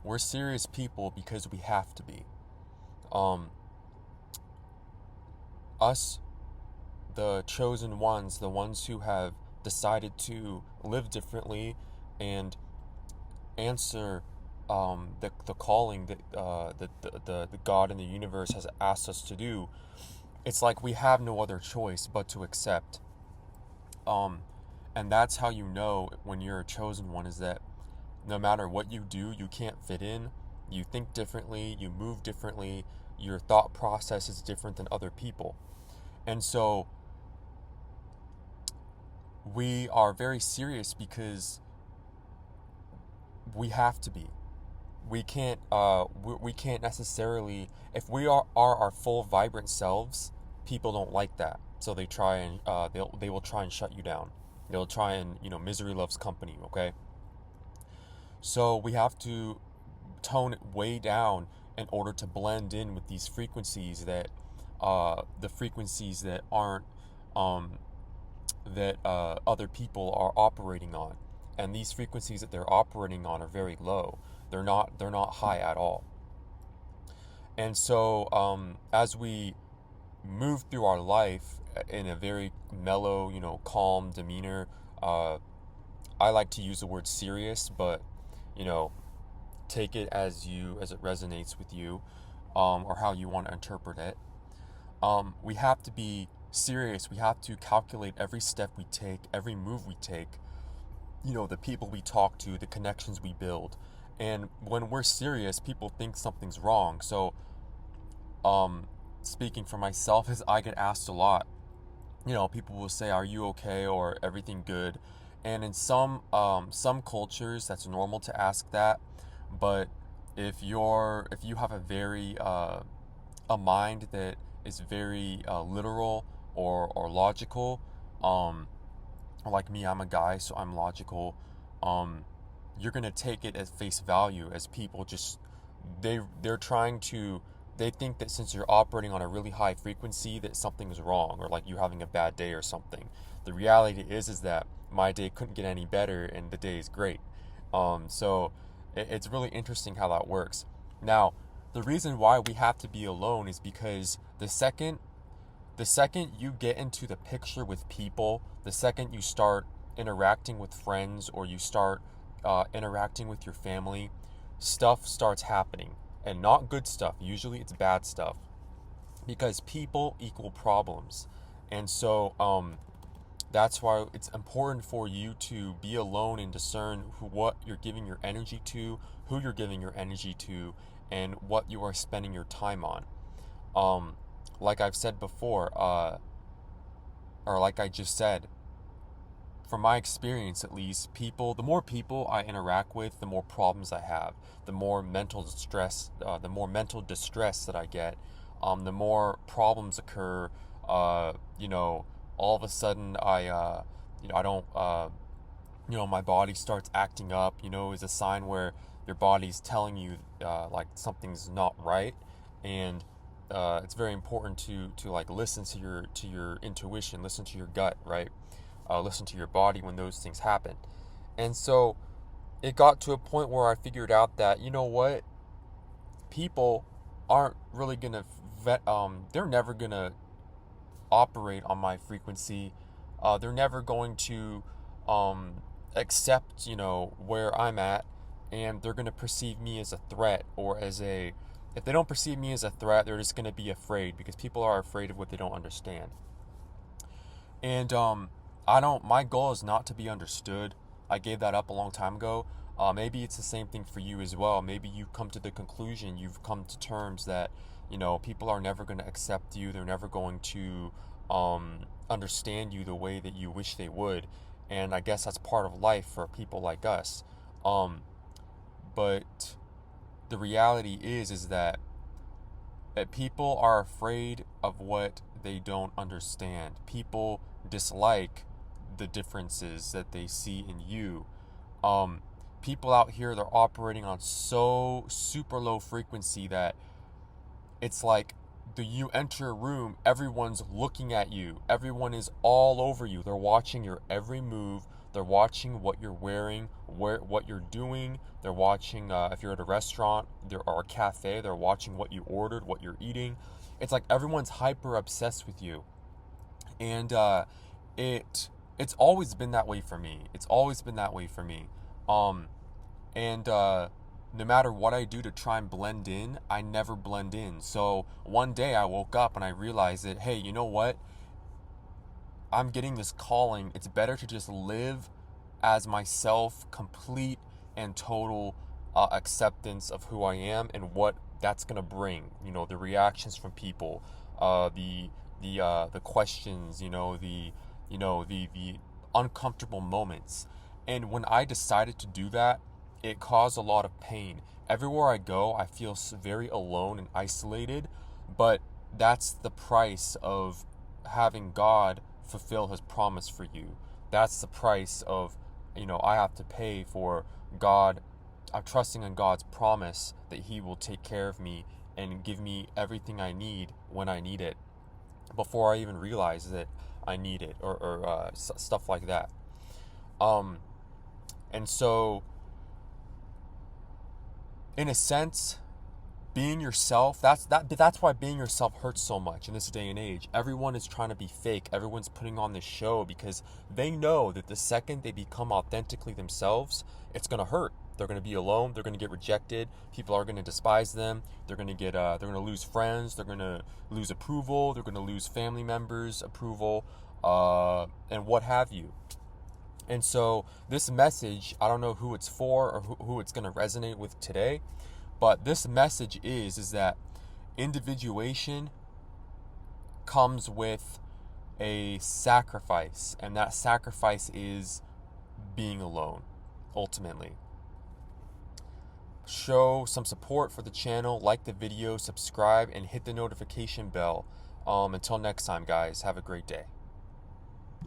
We're serious people because we have to be. Um, us, the chosen ones, the ones who have decided to live differently and answer the calling that the God in the universe has asked us to do. It's like we have no other choice but to accept. Um, and that's how you know when you're a chosen one, is that no matter what you do, you can't fit in. You think differently, you move differently, your thought process is different than other people. And so we are very serious because we have to be. We can't necessarily, if we are our full vibrant selves, people don't like that. So they try and they will try and shut you down. They'll try and, misery loves company, okay? So we have to tone it way down in order to blend in with these frequencies that the frequencies that aren't that other people are operating on, and these frequencies that they're operating on are very low. They're not high at all. And so as we move through our life in a very mellow, calm demeanor, I like to use the word serious, but you know take it as it resonates with you, or how you want to interpret it. We have to be serious. We have to calculate every step we take, every move we take, the people we talk to, the connections we build. And when we're serious, people think something's wrong. So, um, speaking for myself, as I get asked a lot, people will say, "Are you okay?" or "Everything good?" And in some cultures, that's normal to ask that. But if you have a mind that is very literal or logical, um, like me, I'm a guy, so I'm logical. Um, you're gonna take it at face value as people just they're trying to they think that since you're operating on a really high frequency that something is wrong, or like you having a bad day or something. The reality is that my day couldn't get any better and the day is great. So it's really interesting how that works. Now, the reason why we have to be alone is because the second you get into the picture with people, the second you start interacting with friends, or you start interacting with your family, stuff starts happening. And not good stuff. Usually it's bad stuff. Because people equal problems. And so that's why it's important for you to be alone and discern what you're giving your energy to, who you're giving your energy to, and what you are spending your time on. Um, like I've said before, or like I just said, from my experience at least, the more people I interact with, the more problems I have, the more mental distress that I get, the more problems occur. All of a sudden I don't, my body starts acting up. Is a sign where your body's telling you like something's not right, and it's very important to like listen to your intuition, listen to your gut, right? Listen to your body when those things happen. And so it got to a point where I figured out that, what, people aren't really gonna they're never gonna operate on my frequency. They're never going to um, accept, where I'm at, and they're gonna perceive me as a threat, or as a. If they don't perceive me as a threat, they're just gonna be afraid, because people are afraid of what they don't understand. And I don't. My goal is not to be understood. I gave that up a long time ago. Maybe it's the same thing for you as well. Maybe you come to the conclusion, you've come to terms that people are never going to accept you. They're never going to understand you the way that you wish they would. And I guess that's part of life for people like us. Um, but the reality is that people are afraid of what they don't understand. People dislike the differences that they see in you. Um, People out here, they're operating on so super low frequency that it's like you enter a room, everyone's looking at you, everyone is all over you. They're watching your every move, They're watching what you're wearing, what you're doing. They're watching if you're at a restaurant or a cafe. They're watching what you ordered, what you're eating. It's like everyone's hyper obsessed with you, and it's always been that way for me. It's always been that way for me. Um, and no matter what I do to try and blend in, I never blend in. So one day I woke up and I realized that, hey, you know what? I'm getting this calling. It's better to just live as myself, complete and total acceptance of who I am and what that's gonna bring. You know, the reactions from people, the questions. The uncomfortable moments. And when I decided to do that, it caused a lot of pain. Everywhere I go, I feel very alone and isolated. But that's the price of having God fulfill his promise for you. That's the price of, I have to pay for God. I'm trusting in God's promise that he will take care of me and give me everything I need when I need it, before I even realize that I need it, or stuff like that. And so, in a sense, being yourself, that's why being yourself hurts so much in this day and age. Everyone is trying to be fake. Everyone's putting on this show because they know that the second they become authentically themselves, it's going to hurt. They're going to be alone. They're going to get rejected. People are going to despise them. They're going to lose friends. They're going to lose approval. They're going to lose family members' approval, and what have you. And so this message, I don't know who it's for or who it's going to resonate with today, but this message is that individuation comes with a sacrifice, and that sacrifice is being alone, ultimately. Show some support for the channel, like the video, subscribe, and hit the notification bell. Until next time, guys, have a great day.